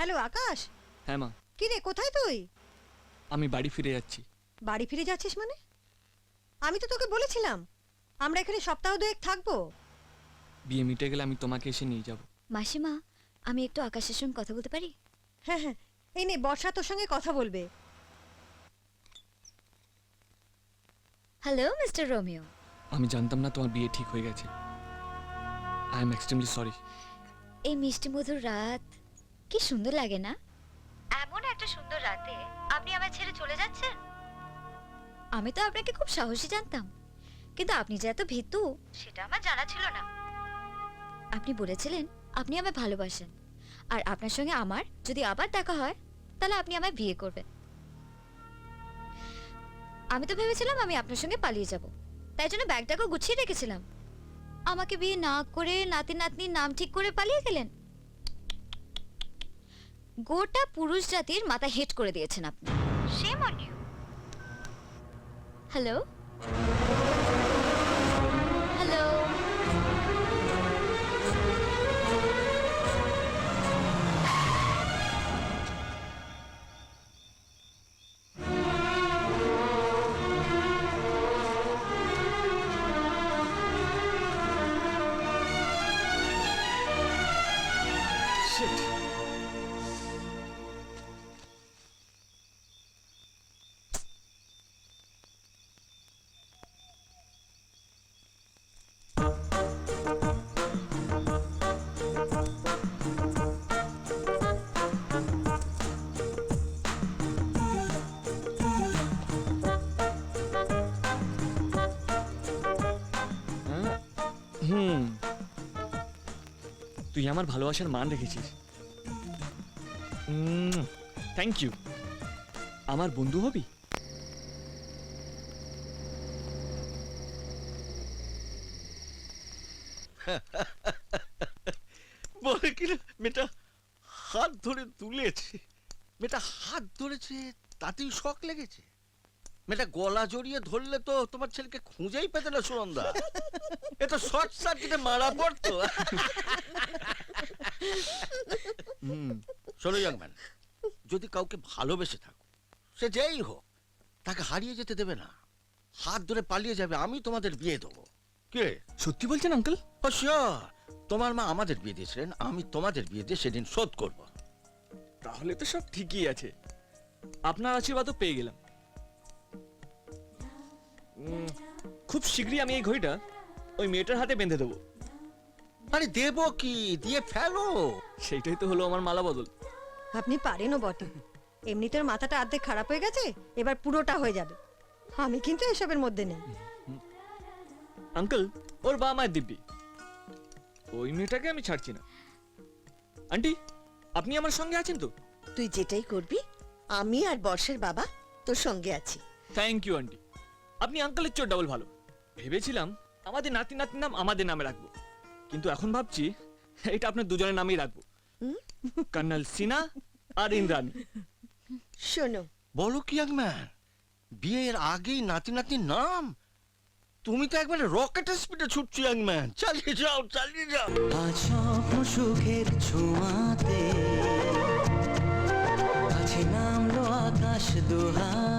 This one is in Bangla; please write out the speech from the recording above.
হ্যালো আকাশ। হ্যাঁ মা, কি রে, কোথায় তুই? আমি বাড়ি ফিরে যাচ্ছি। বাড়ি ফিরে যাচ্ছিস মানে? আমি তো তোকে বলেছিলাম আমরা এখানে সপ্তাহ দুয়েক থাকবো। বিয়ে মিটে গেলে আমি তোমাকে এসে নিয়ে যাব। মাসিমা, আমি একটু আকাশের সঙ্গে কথা বলতে পারি? হ্যাঁ হ্যাঁ, এই নে বর্ষা তোর সঙ্গে কথা বলবে। Hello mister Romeo. আমি জানতাম না তোমার বিয়ে ঠিক হয়ে গেছে। I am extremely sorry. এই মিষ্টি মধুর রাত কি সুন্দর লাগে না? এমন একটা সুন্দর রাতে আপনি আমায় ছেড়ে চলে যাচ্ছেন। আমি তো আপনাকে খুব সাহসী জানতাম, কিন্তু আপনি যে এত ভীতু সেটা আমার জানা ছিল না। আপনি বলেছিলেন আপনি আমায় ভালোবাসেন, আর আপনার সঙ্গে আমার যদি আবার দেখা হয় তাহলে আপনি আমায় বিয়ে করবেন। আমি তো ভেবেছিলাম আমি আপনার সঙ্গে পালিয়ে যাব, তাই জন্য ব্যাগটাকে গুছিয়ে রেখেছিলাম। আমাকে বিয়ে না করে নাতি নাতনির নাম ঠিক করে পালিয়ে গেলেন। গোটা পুরুষ জাতির মাথা হেট করে দিয়েছেন আপনি। Shame on you. Hello hello, shit. হুম, তুই আমার ভালোবাসার মান রেখেছিস। Thank you. আমার বন্ধু হবি? বলে কি না, মেয়েটা হাত ধরে তুলেছে, মেয়েটা হাত ধরেছে, তাতেই শখ লেগেছে। মেয়েটা গলা জড়িয়ে ধরলে তো তোমার ছেলেকে খুঁজেই পেতে না সুনন্দা। এটা শর্ট সার্কিটে মারা পড়তো। শোনো ইয়াংম্যান, যদি কাউকে ভালোবেসে থাকো, সে যেই হোক, তাকে হারিয়ে যেতে দেবে না। হাত ধরে পালিয়ে যাবে, আমি তোমাদের বিয়ে দেবো। কে? সত্যি বলছেন আঙ্কেল? ও শিওর। তোমার মা আমাদের বিয়ে দিয়েছিলেন, আমি তোমাদের বিয়ে দিয়ে সেদিন শোধ করব। তাহলে তো সব ঠিকই আছে। আপনার আশীর্বাদও পেয়ে গেলাম। খুব শীঘ্রই আমি এই ঘড়িটা ওই মেয়েটার হাতে বেঁধে দেবো। আরে দেবো কি, দিয়ে ফেলো। সেইটাই তো হলো আমার মালা বদল। আপনি পারেনও বটে। এমনিতে ওর মাথাটা অর্ধেক খারাপ হয়ে গেছে, এবার পুরোটা হয়ে যাবে। আমি কিন্তু এসবের মধ্যে নেই। আঙ্কেল, ওর বাবা মায়ের দিব্যি, ওই মেয়েটাকে আমি ছাড়ছি না। আন্টি, আপনি আমার সঙ্গে আছেন তো? তুই যেটাই করবি আমি আর বর্ষের বাবা তোর সঙ্গে আছি। Thank you aunty. আপনি আঙ্কেলের চোর ডাবল ভালো। ভেবেছিলাম আমাদের নাতি নাতির নাম আমাদের নামে রাখবো, কিন্তু এখন ভাবছি এটা আপনার দুজনের নামেই রাখবো। কর্নেল সিনা আর ইন্দ্রাণী। শোনো, বলো কি ইয়াংম্যান, বিয়ের আগেই নাতি নাতির নাম? তুমি তো একবারে রকেটের স্পিডে ছুটছো ইয়াংম্যান। চালিয়ে যাও, চালিয়ে যাও। স্বপ্ন সুখের ছোঁয়াতে কাছে নামলো আকাশ দোহার।